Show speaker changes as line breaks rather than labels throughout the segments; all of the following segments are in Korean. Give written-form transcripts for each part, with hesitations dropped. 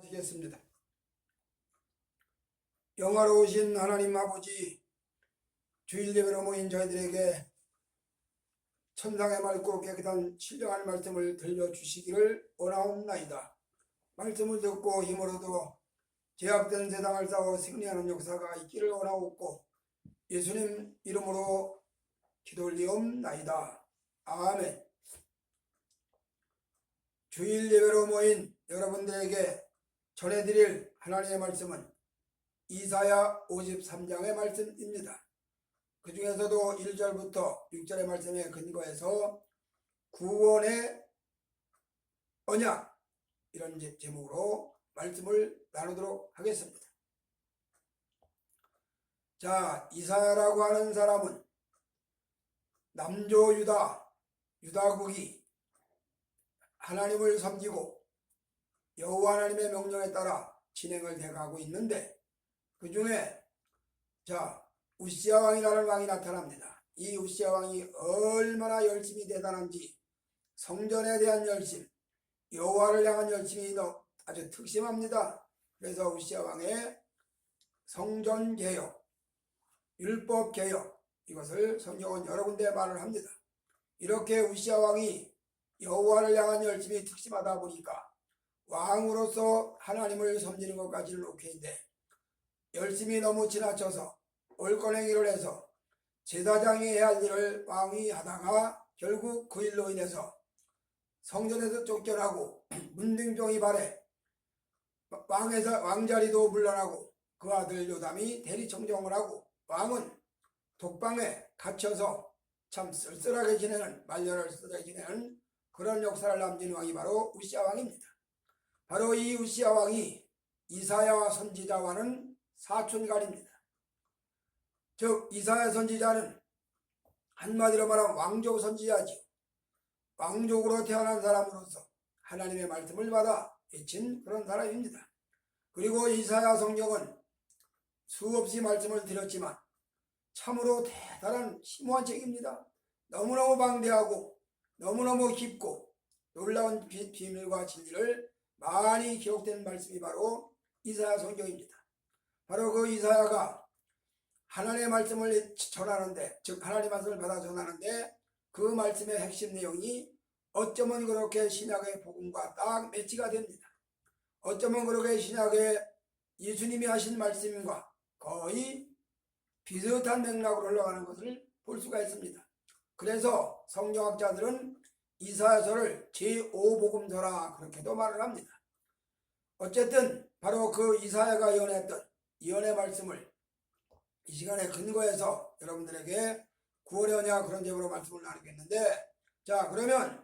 드리겠습니다. 영화로우신 하나님 아버지, 주일 예배로 모인 저희들에게 천상의 맑고 깨끗한 신령한 말씀을 들려주시기를 원하옵나이다. 말씀을 듣고 힘으로도 죄악된 세상을 싸워 승리하는 역사가 있기를 원하옵고 예수님 이름으로 기도 올리옵나이다. 아멘. 주일 예배로 모인 여러분들에게 전해드릴 하나님의 말씀은 이사야 53장의 말씀입니다. 그 중에서도 1절부터 6절의 말씀에 근거해서 구원의 언약, 이런 제목으로 말씀을 나누도록 하겠습니다. 자, 이사야라고 하는 사람은 남조 유다국이 하나님을 섬기고 여호와 하나님의 명령에 따라 진행을 해가고 있는데, 그 중에 우시야 왕이라는 왕이 나타납니다. 이 우시야 왕이 얼마나 열심히 대단한지, 성전에 대한 열심, 여호와를 향한 열심이 아주 특심합니다. 그래서 우시야 왕의 성전 개혁, 율법 개혁, 이것을 성경은 여러 군데 말을 합니다. 이렇게 우시야 왕이 여호와를 향한 열심이 특심하다 보니까 왕으로서 하나님을 섬기는 것까지는 오케이인데, 열심히 너무 지나쳐서 올권행위를 해서 제사장이 해야 할 일을 왕이 하다가 결국 그 일로 인해서 성전에서 쫓겨나고 문둥종이 발해 왕자리도 물러나고 그 아들 요담이 대리청정을 하고 왕은 독방에 갇혀서 참 쓸쓸하게 지내는, 말년을 쓸쓸하게 지내는 그런 역사를 남긴 왕이 바로 우시야 왕입니다. 바로 이 우시야 왕이 이사야 선지자와는 사촌간입니다. 즉 이사야 선지자는 한마디로 말하면 왕족 선지자지요. 왕족으로 태어난 사람으로서 하나님의 말씀을 받아 외친 그런 사람입니다. 그리고 이사야 성경은 수없이 말씀을 드렸지만 참으로 대단한 심오한 책입니다. 너무너무 방대하고 너무너무 깊고 놀라운 비밀과 진리를 많이 기록된 말씀이 바로 이사야 성경입니다. 바로 그 이사야가 하나님의 말씀을 전하는데, 즉 하나님의 말씀을 받아 전하는데, 그 말씀의 핵심 내용이 어쩌면 그렇게 신약의 복음과 딱 매치가 됩니다. 어쩌면 그렇게 신약의 예수님이 하신 말씀과 거의 비슷한 맥락으로 흘러가는 것을 볼 수가 있습니다. 그래서 성경학자들은 이사야서를 제5복음서라 그렇게도 말을 합니다. 어쨌든 바로 그 이사야가 예언했던 예언의 말씀을 이 시간에 근거해서 여러분들에게 구원의 언약, 그런 제목으로 말씀을 나누겠는데, 자, 그러면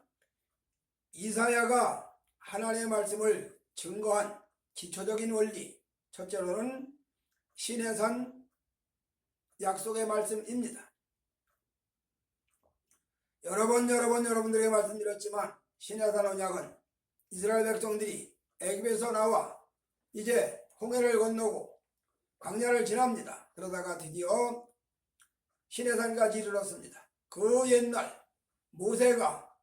이사야가 하나님의 말씀을 증거한 기초적인 원리, 첫째로는 시내산 약속의 말씀입니다. 여러 번 여러분들에게 말씀드렸지만 시내산 언약은 이스라엘 백성들이 애굽에서 나와 이제 홍해를 건너고 광야를 지납니다. 그러다가 드디어 시내산까지 이르렀습니다. 그 옛날 모세가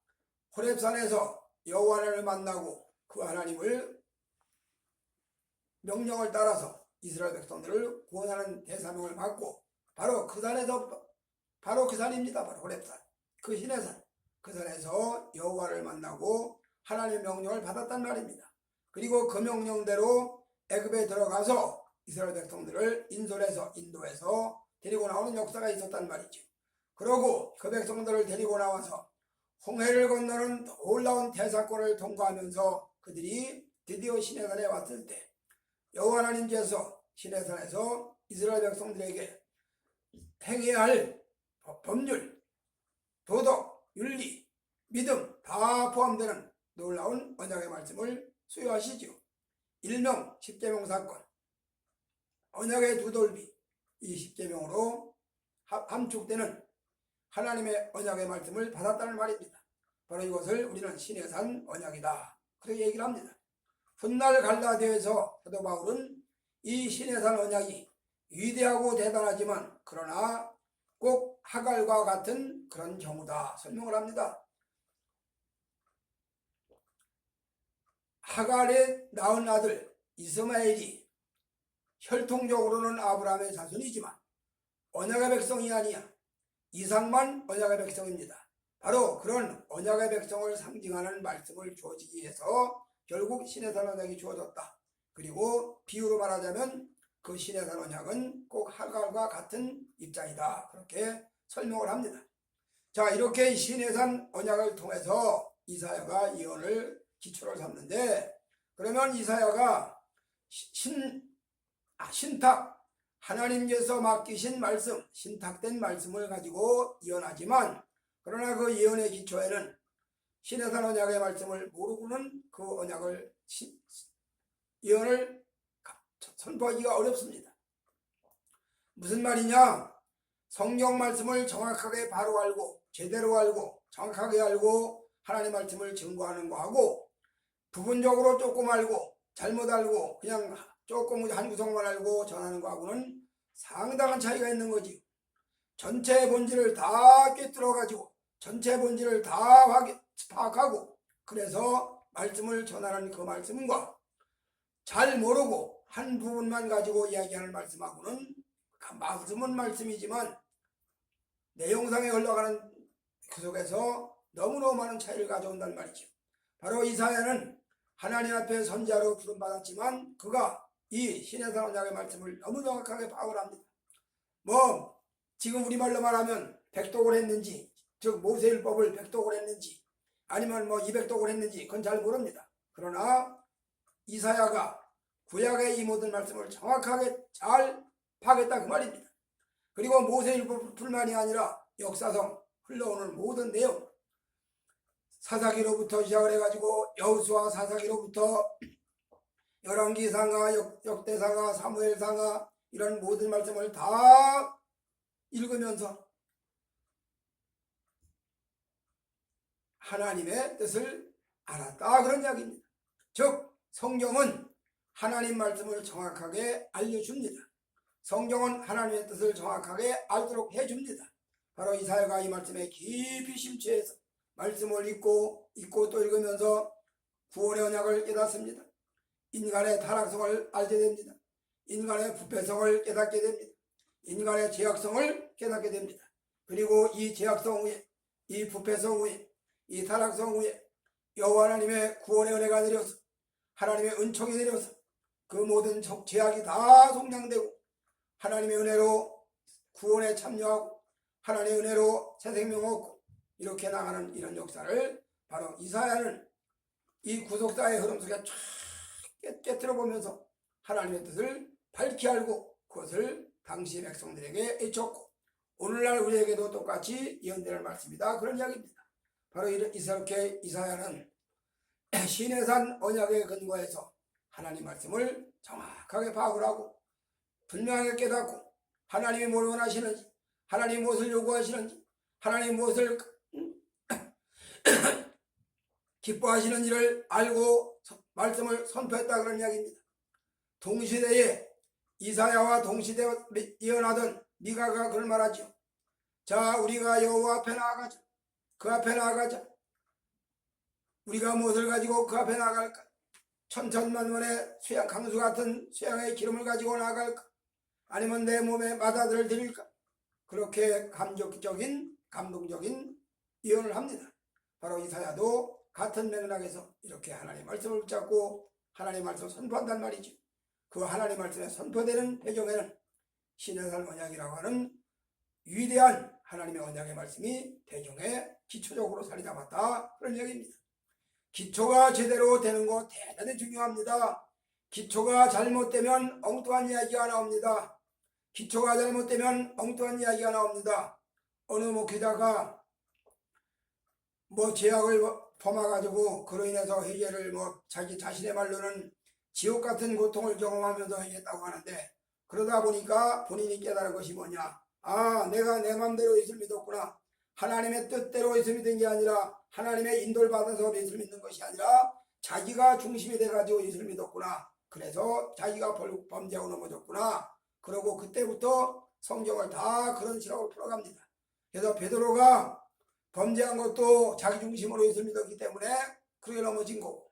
호렙산에서 여호와 하나님을 만나고 그 하나님을 명령을 따라서 이스라엘 백성들을 구원하는 대사명을 받고 바로 그 산에서, 바로 그 산입니다. 바로 호렙산, 그 시내산, 그 산에서 여호와를 만나고 하나님의 명령을 받았단 말입니다. 그리고 그 명령대로 애굽에 들어가서 이스라엘 백성들을 인도해서 데리고 나오는 역사가 있었단 말이죠. 그러고 그 백성들을 데리고 나와서 홍해를 건너는 놀라운 대사권을 통과하면서 그들이 드디어 시내산에 왔을 때 여호와 하나님께서 시내산에서 이스라엘 백성들에게 행해야 할 법률, 도덕, 윤리, 믿음 다 포함되는 놀라운 언약의 말씀을 수여하시죠. 일명 십계명 사건, 언약의 두 돌비, 이 십계명으로 함축되는 하나님의 언약의 말씀을 받았다는 말입니다. 바로 이것을 우리는 시내산 언약이다, 그렇게 얘기를 합니다. 훗날 갈라디아에서 사도 바울은 이 시내산 언약이 위대하고 대단하지만 그러나 꼭 하갈과 같은 그런 경우다 설명을 합니다. 하갈의 낳은 아들 이스마엘이 혈통적으로는 아브라함의 자손이지만 언약의 백성이 아니야. 이삭만 언약의 백성입니다. 바로 그런 언약의 백성을 상징하는 말씀을 주어지기 위해서 결국 시내산 언약이 주어졌다. 그리고 비유로 말하자면 그 시내산 언약은 꼭 하갈과 같은 입장이다. 그렇게 설명을 합니다. 자, 이렇게 시내산 언약을 통해서 이사야가 예언을 기초를 삼는데, 그러면 이사야가 신탁, 하나님께서 맡기신 말씀, 신탁된 말씀을 가지고 예언하지만, 그러나 그 예언의 기초에는 시내산 언약의 말씀을 모르고는 그 언약을 예언을 선포하기가 어렵습니다. 무슨 말이냐? 성경 말씀을 정확하게 바로 알고 제대로 알고 정확하게 알고 하나님 말씀을 증거하는 거하고, 부분적으로 조금 알고 잘못 알고 그냥 조금 한 구석만 알고 전하는 거하고는 상당한 차이가 있는 거지. 전체 본질을 다 꿰뚫어 가지고 전체 본질을 다 파악하고 그래서 말씀을 전하는 그 말씀과 잘 모르고 한 부분만 가지고 이야기하는 말씀하고는, 말씀은 말씀이지만 내용상에 흘러가는 그 속에서 너무너무 많은 차이를 가져온단 말이죠. 바로 이사야는 하나님 앞에 선지자로 부름받았지만 그가 이 시내산 언약의 말씀을 너무 정확하게 파악을 합니다. 지금 우리말로 말하면 백독을 했는지, 즉 모세율법을 백독을 했는지 아니면 200독을 했는지 그건 잘 모릅니다. 그러나 이사야가 구약의 이 모든 말씀을 정확하게 잘 파악했다 그 말입니다. 그리고 모세율법뿐만이 아니라 역사상 흘러오는 모든 내용, 사사기로부터 시작을 해가지고 여호수아 사사기로부터 열왕기상하, 역대상하, 사무엘상하 이런 모든 말씀을 다 읽으면서 하나님의 뜻을 알았다 그런 이야기입니다. 즉 성경은 하나님 말씀을 정확하게 알려줍니다. 성경은 하나님의 뜻을 정확하게 알도록 해줍니다. 바로 이사야가 이 말씀에 깊이 심취해서 말씀을 읽고 또 읽으면서 구원의 언약을 깨닫습니다. 인간의 타락성을 알게 됩니다. 인간의 부패성을 깨닫게 됩니다. 인간의 죄악성을 깨닫게 됩니다. 그리고 이 죄악성 후에, 이 부패성 후에, 이 타락성 후에 여호와 하나님의 구원의 은혜가 내려서 하나님의 은총이 내려서 그 모든 죄악이 다 속량되고 하나님의 은혜로 구원에 참여하고 하나님의 은혜로 새 생명 얻고 이렇게 나가는 이런 역사를 바로 이사야는 이 구속사의 흐름 속에 쫙 깨뜨려 보면서 하나님의 뜻을 밝히 알고 그것을 당시 백성들에게 애쳤고 오늘날 우리에게도 똑같이 예언되는 말씀이다 그런 이야기입니다. 바로 이렇게 이사야는 시내산 언약에 근거해서 하나님 말씀을 정확하게 파악을 하고 분명하게 깨닫고 하나님이 뭘 원하시는지, 하나님이 무엇을 요구하시는지, 하나님이 무엇을 기뻐하시는지를 알고 말씀을 선포했다 그런 이야기입니다. 동시대에 이사야와 동시대에 예언하던 미가가 그걸 말하죠. 자, 우리가 여호와 앞에 나아가자. 그 앞에 나아가자. 우리가 무엇을 가지고 그 앞에 나아갈까? 천천만번의 수양, 강수 같은 수양의 기름을 가지고 나아갈까? 아니면 내 몸에 마다들을 드릴까? 그렇게 감동적인 예언을 합니다. 바로 이사야도 같은 맥락에서 이렇게 하나님의 말씀을 붙잡고 하나님의 말씀을 선포한단 말이죠. 그 하나님의 말씀에 선포되는 배경에는 시내산 언약이라고 하는 위대한 하나님의 언약의 말씀이 배경에 기초적으로 자리 잡았다 그런 얘기입니다. 기초가 제대로 되는 거 대단히 중요합니다. 기초가 잘못되면 엉뚱한 이야기가 나옵니다. 기초가 잘못되면 엉뚱한 이야기가 나옵니다. 어느 목회자가 죄악을 범해가지고 그로 인해서 회개를 자기 자신의 말로는 지옥 같은 고통을 경험하면서 했다고 하는데, 그러다 보니까 본인이 깨달은 것이 뭐냐? 내가 내 맘대로 예수를 믿었구나. 하나님의 뜻대로 예수 믿은 게 아니라 하나님의 인도를 받아서 예수를 믿는 것이 아니라 자기가 중심이 돼가지고 예수를 믿었구나. 그래서 자기가 범죄하고 넘어졌구나. 그러고 그때부터 성경을 다 그런 식으로 풀어갑니다. 그래서 베드로가 범죄한 것도 자기 중심으로 예수를 믿었기 때문에 그렇게 넘어진 거고,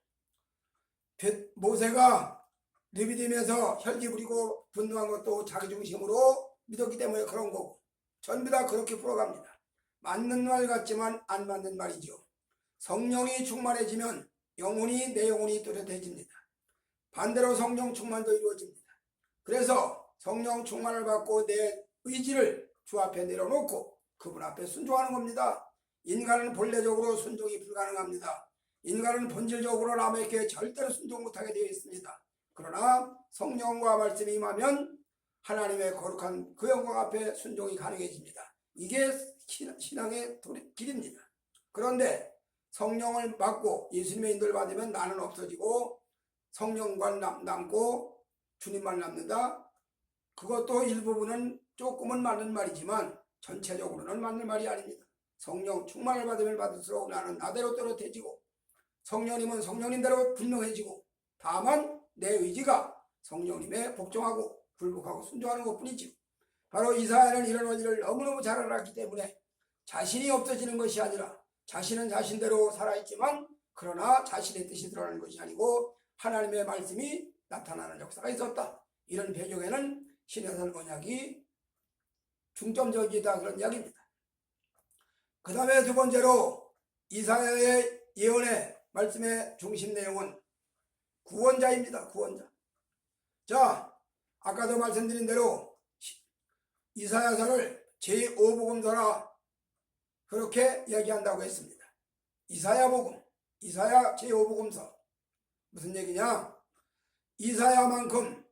모세가 느비디면서 혈기 부리고 분노한 것도 자기중심으로 믿었기 때문에 그런 거고, 전부 다 그렇게 풀어갑니다. 맞는 말 같지만 안 맞는 말이죠. 성령이 충만해지면 영혼이 내 영혼이 뚜렷해집니다. 반대로 성령 충만도 이루어집니다. 그래서 성령 충만을 받고 내 의지를 주 앞에 내려놓고 그분 앞에 순종하는 겁니다. 인간은 본래적으로 순종이 불가능합니다. 인간은 본질적으로 남에게 절대로 순종 못하게 되어 있습니다. 그러나 성령과 말씀이 임하면 하나님의 거룩한 그 영광 앞에 순종이 가능해집니다. 이게 신앙의 길입니다. 그런데 성령을 받고 예수님의 인도를 받으면 나는 없어지고 성령만 남고 주님만 남는다. 그것도 일부분은 조금은 맞는 말이지만 전체적으로는 맞는 말이 아닙니다. 성령 충만을 받으면 받을수록 나는 나대로 또렷해지고 성령님은 성령님대로 분명해지고 다만 내 의지가 성령님에 복종하고 굴복하고 순종하는 것뿐이지. 바로 이사야는 이런 원리를 너무너무 잘 알았기 때문에 자신이 없어지는 것이 아니라 자신은 자신대로 살아있지만 그러나 자신의 뜻이 드러나는 것이 아니고 하나님의 말씀이 나타나는 역사가 있었다. 이런 배경에는 신해산 언약이 중점적이다 그런 이야기입니다. 그 다음에 두 번째로 이사야의 예언의 말씀의 중심 내용은 구원자입니다. 구원자. 자, 아까도 말씀드린 대로 이사야서를 제5복음서라 그렇게 이야기한다고 했습니다. 이사야복음, 이사야 제5복음서. 무슨 얘기냐? 이사야만큼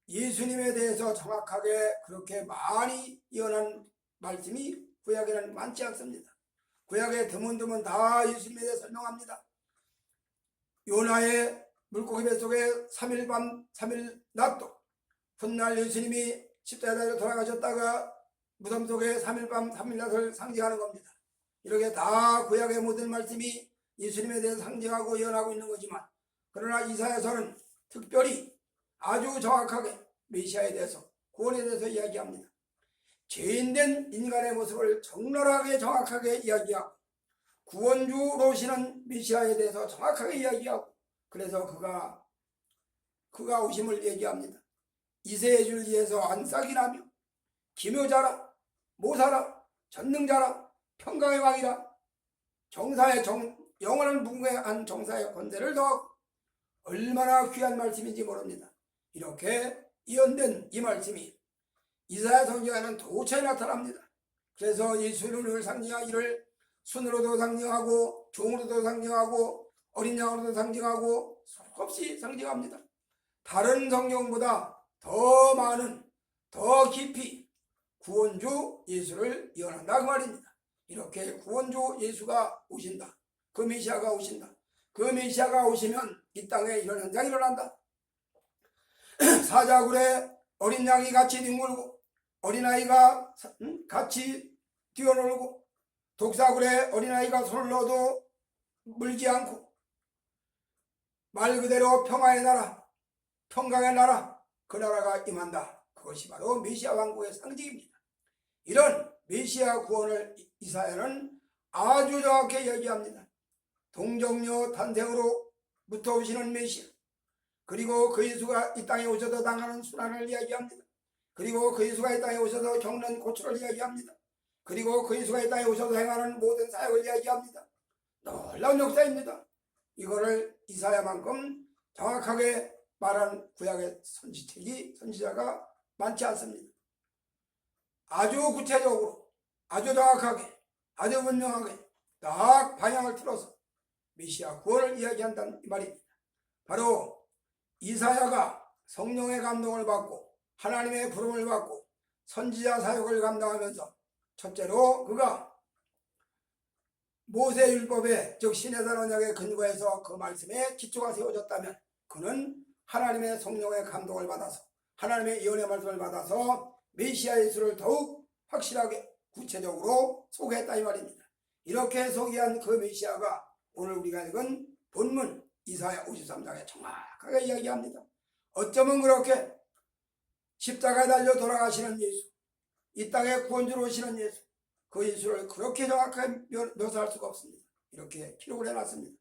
예수님에 대해서 정확하게 그렇게 많이 예언한 말씀이 구약에는 많지 않습니다. 구약에 드문드문 다 예수님에 대해 설명합니다. 요나의 물고기 뱃속에 3일 밤 3일 낮도 훗날 예수님이 십자가에 돌아가셨다가 무덤 속에 3일 밤 3일 낮을 상징하는 겁니다. 이렇게 다 구약의 모든 말씀이 예수님에 대해서 상징하고 예언하고 있는 거지만 그러나 이사야서는 특별히 아주 정확하게 메시아에 대해서 구원에 대해서 이야기합니다. 죄인된 인간의 모습을 적나라하게 정확하게 이야기하고 구원주로 오시는 메시아에 대해서 정확하게 이야기하고 그래서 그가 오심을 얘기합니다. 이새의 줄기에서 안싹이 나며 기묘자라 모사라 전능자라 평강의 왕이라 정사의 영원한 무궁한 정사의 권세를 더하고 얼마나 귀한 말씀인지 모릅니다. 이렇게 예언된 이 말씀이 이사야 성경에는 도처에 나타납니다. 그래서 예수님을 상징하기를 순으로도 상징하고 종으로도 상징하고 어린 양으로도 상징하고 수없이 상징합니다. 다른 성경보다 더 많은 더 깊이 구원주 예수를 예언한다 그 말입니다. 이렇게 구원주 예수가 오신다. 그 메시아가 오신다. 그 메시아가 오시면 이 땅에 이런 현상이 일어난다. 사자굴에 어린 양이 같이 뒹굴고 어린아이가 같이 뛰어놀고 독사굴에 어린아이가 손을 넣어도 물지 않고 말 그대로 평화의 나라 평강의 나라 그 나라가 임한다. 그것이 바로 메시아 왕국의 상징입니다. 이런 메시아 구원을 이사야는 아주 정확히 얘기합니다. 동정녀 탄생으로부터 오시는 메시아 그리고 그 예수가 이 땅에 오셔서 당하는 순환을 이야기합니다. 그리고 그 예수가 이 땅에 오셔서 겪는 고초를 이야기합니다. 그리고 그 예수가 이 땅에 오셔서 행하는 모든 사역을 이야기합니다. 놀라운 역사입니다. 이거를 이사야만큼 정확하게 말한 구약의 선지자가 많지 않습니다. 아주 구체적으로 아주 정확하게 아주 분명하게 딱 방향을 틀어서 메시아 구원을 이야기한다는 말입니다. 바로 이사야가 성령의 감동을 받고 하나님의 부름을 받고 선지자 사역을 감당하면서 첫째로 그가 모세율법에 즉 시내산 언약에 근거해서 그 말씀에 기초가 세워졌다면 그는 하나님의 성령의 감동을 받아서 하나님의 예언의 말씀을 받아서 메시아 예수를 더욱 확실하게 구체적으로 소개했다 이 말입니다. 이렇게 소개한 그 메시아가 오늘 우리가 읽은 본문 이사야 53장에 정확하게 이야기합니다. 어쩌면 그렇게 십자가에 달려 돌아가시는 예수 이 땅에 구원주로 오시는 예수 그 예수를 그렇게 정확하게 묘사할 수가 없습니다. 이렇게 기록을 해놨습니다.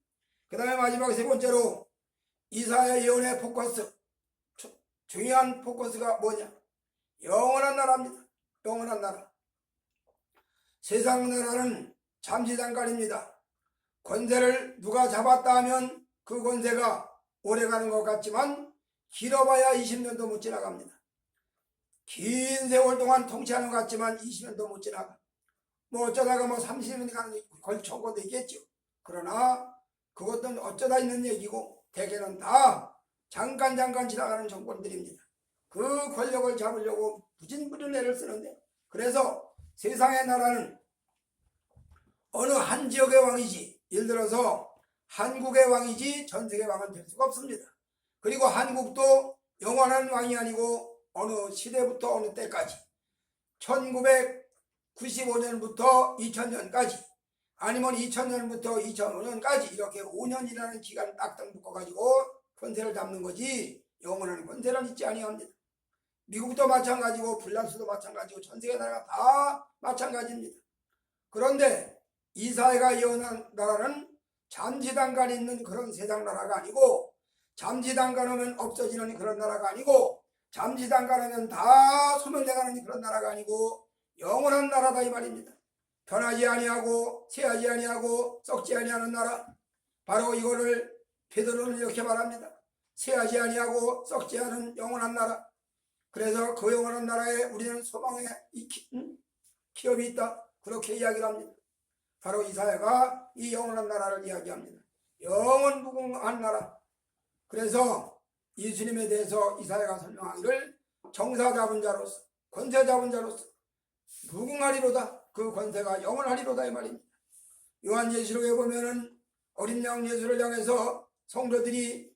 그 다음에 마지막 세 번째로 이사야 예언의 포커스 중요한 포커스가 뭐냐? 영원한 나라입니다. 영원한 나라. 세상 나라는 잠시장관입니다. 권세를 누가 잡았다 하면 그 권세가 오래가는 것 같지만 길어봐야 20년도 못 지나갑니다. 긴 세월 동안 통치하는 것 같지만 20년도 못 지나가. 뭐 어쩌다가 뭐 30년간 걸쳐고도 있겠죠. 그러나 그것도 어쩌다 있는 얘기고 대개는 다 잠깐 지나가는 정권들입니다. 그 권력을 잡으려고 부진부진 애를 쓰는데, 그래서 세상의 나라는 어느 한 지역의 왕이지, 예를 들어서 한국의 왕이지 전 세계 왕은 될 수가 없습니다. 그리고 한국도 영원한 왕이 아니고 어느 시대부터 어느 때까지 1995년부터 2000년까지 아니면 2000년부터 2005년까지 이렇게 5년이라는 기간을 딱딱 묶어가지고 권세를 잡는 거지 영원한 권세는 있지 아니합니다. 미국도 마찬가지고 프랑스도 마찬가지고 전 세계 나라가 다 마찬가지입니다. 그런데 이 사회가 영원한 나라는 잠시단간 있는 그런 세상 나라가 아니고, 잠시단간 오면 없어지는 그런 나라가 아니고, 잠시단간 오면 다 소멸돼가는 그런 나라가 아니고 영원한 나라다 이 말입니다. 변하지 아니하고 쇠하지 아니하고 썩지 아니하는 나라, 바로 이거를 베드로는 이렇게 말합니다. 쇠하지 아니하고 썩지 않은 영원한 나라. 그래서 그 영원한 나라에 우리는 소망의 기업이 있다, 그렇게 이야기를 합니다. 바로 이사야가 이 영원한 나라를 이야기합니다. 영원 무궁한 나라. 그래서 예수님에 대해서 이사야가 설명하기를 정사 잡은 자로서, 권세 잡은 자로서 무궁하리로다, 그 권세가 영원하리로다 이 말입니다. 요한예시록에 보면은 어린 양 예수를 향해서 성도들이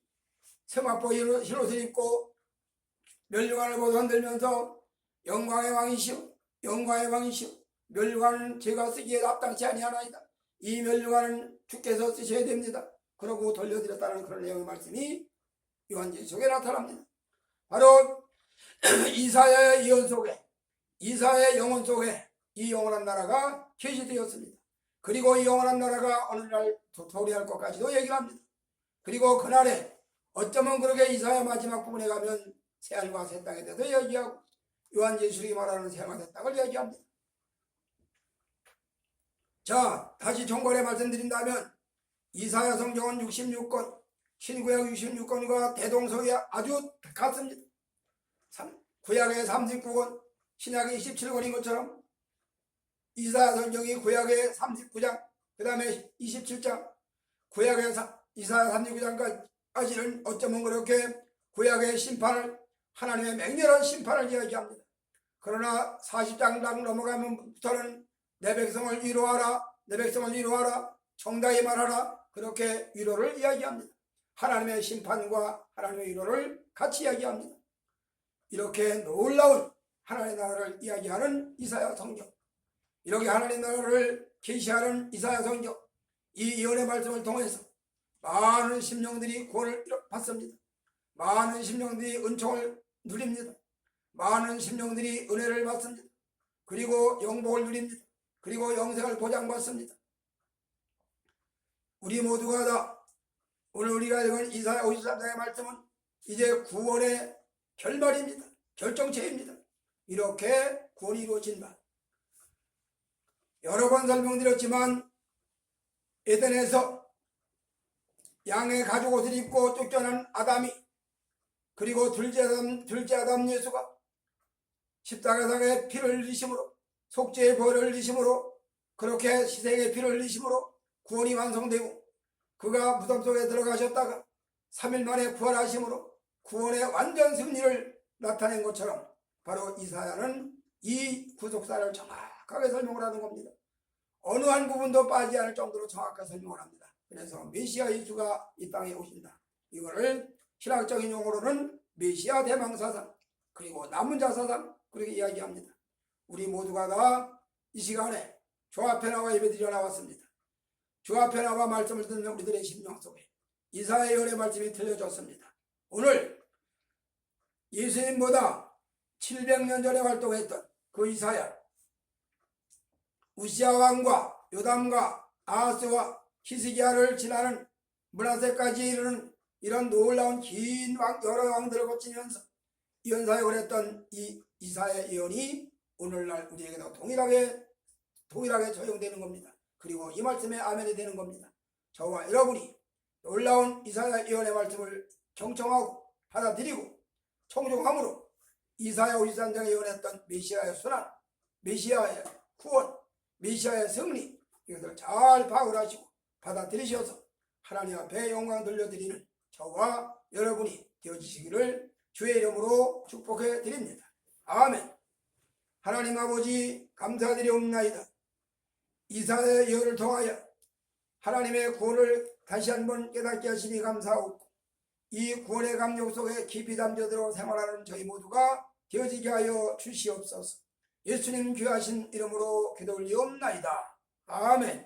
세마포 힐옷을 입고 멸류관을 보고 흔들면서 영광의 왕이시오, 영광의 왕이시오, 멸류관은 제가 쓰기에 합당치 아니하나이다, 이 멸류관은 주께서 쓰셔야 됩니다, 그러고 돌려드렸다는 그런 내용의 말씀이 요한예시록에 나타납니다. 바로 이사야의 예언 속에, 이사야의 영혼 속에 이 영원한 나라가 계시되었습니다. 그리고 이 영원한 나라가 어느 날 도래할 것까지도 얘기합니다. 그리고 그날에 어쩌면 그렇게 이사야 마지막 부분에 가면 새하늘과 새 땅에 대해서 얘기하고 요한예시록이 말하는 새하늘과 새 땅을 얘기합니다. 자, 다시 총괄에 말씀드린다면 이사야 성경은 66권, 신구약 66권과 대동서에 아주 같습니다. 구약의 39권, 신약의 27권인 것처럼 이사야 성경이 구약의 39장, 그 다음에 27장, 구약의 이사야 39장까지는 어쩌면 그렇게 구약의 심판을, 하나님의 맹렬한 심판을 이야기합니다. 그러나 40장 넘어가면부터는 내 백성을 위로하라, 내 백성을 위로하라, 정당히 말하라, 그렇게 위로를 이야기합니다. 하나님의 심판과 하나님의 위로를 같이 이야기합니다. 이렇게 놀라운 하나님의 나라를 이야기하는 이사야 성경, 이렇게 하나님의 나라를 계시하는 이사야 성경, 이 예언의 말씀을 통해서 많은 심령들이 구원을 받습니다. 많은 심령들이 은총을 누립니다. 많은 심령들이 은혜를 받습니다. 그리고 영복을 누립니다. 그리고 영생을 보장받습니다. 우리 모두가 다 오늘 우리가 읽은 이사야 53장의 말씀은 이제 구원의 결말입니다. 결정체입니다. 이렇게 구원이 이루어진다. 여러 번 설명드렸지만 에덴에서 양의 가죽 옷을 입고 쫓겨난 아담이, 그리고 둘째 아담 예수가 십자가상에 피를 흘리심으로, 속죄의 벌을 흘리심으로, 그렇게 희생의 피를 흘리심으로 구원이 완성되고, 그가 무덤 속에 들어가셨다가 3일 만에 부활하심으로 구원의 완전 승리를 나타낸 것처럼 바로 이사야는 이 구속사를 정확하게 설명을 하는 겁니다. 어느 한 부분도 빠지지 않을 정도로 정확하게 설명을 합니다. 그래서 메시아 예수가 이 땅에 오신다, 이거를 신학적인 용어로는 메시아 대망사상, 그리고 남은 자사상, 그렇게 이야기합니다. 우리 모두가 다 이 시간에 주 앞에 나와 예배드려 나왔습니다. 주 앞에 나와 말씀을 듣는 우리들의 심령 속에 이사야의 예언의 말씀이 들려졌습니다. 오늘 예수님보다 700년 전에 활동했던 그 이사야, 우시아 왕과 요담과 아하스와 히스기야를 지나는 므낫세까지 이르는 이런 놀라운 긴 여러 왕들을 거치면서 예언사역을 했던 이 이사야의 예언이 오늘날 우리에게도 동일하게 적용되는 겁니다. 그리고 이 말씀에 아멘이 되는 겁니다. 저와 여러분이 놀라운 이사야 예언의 말씀을 경청하고 받아들이고 청종함으로 이사야 53장에 예언했던 메시아의 순환, 메시아의 구원, 메시아의 승리, 이것을 잘 파악을 하시고 받아들이셔서 하나님 앞에 영광 돌려드리는 저와 여러분이 되어지시기를 주의 이름으로 축복해 드립니다. 아멘. 하나님 아버지 감사드리옵나이다. 이사야의 예언을 통하여 하나님의 구원을 다시 한번 깨닫게 하시니 감사하고, 이 구원의 감격 속에 깊이 잠겨들어 생활하는 저희 모두가 되어지게 하여 주시옵소서. 예수님 귀하신 이름으로 기도 올리옵나이다. 아멘.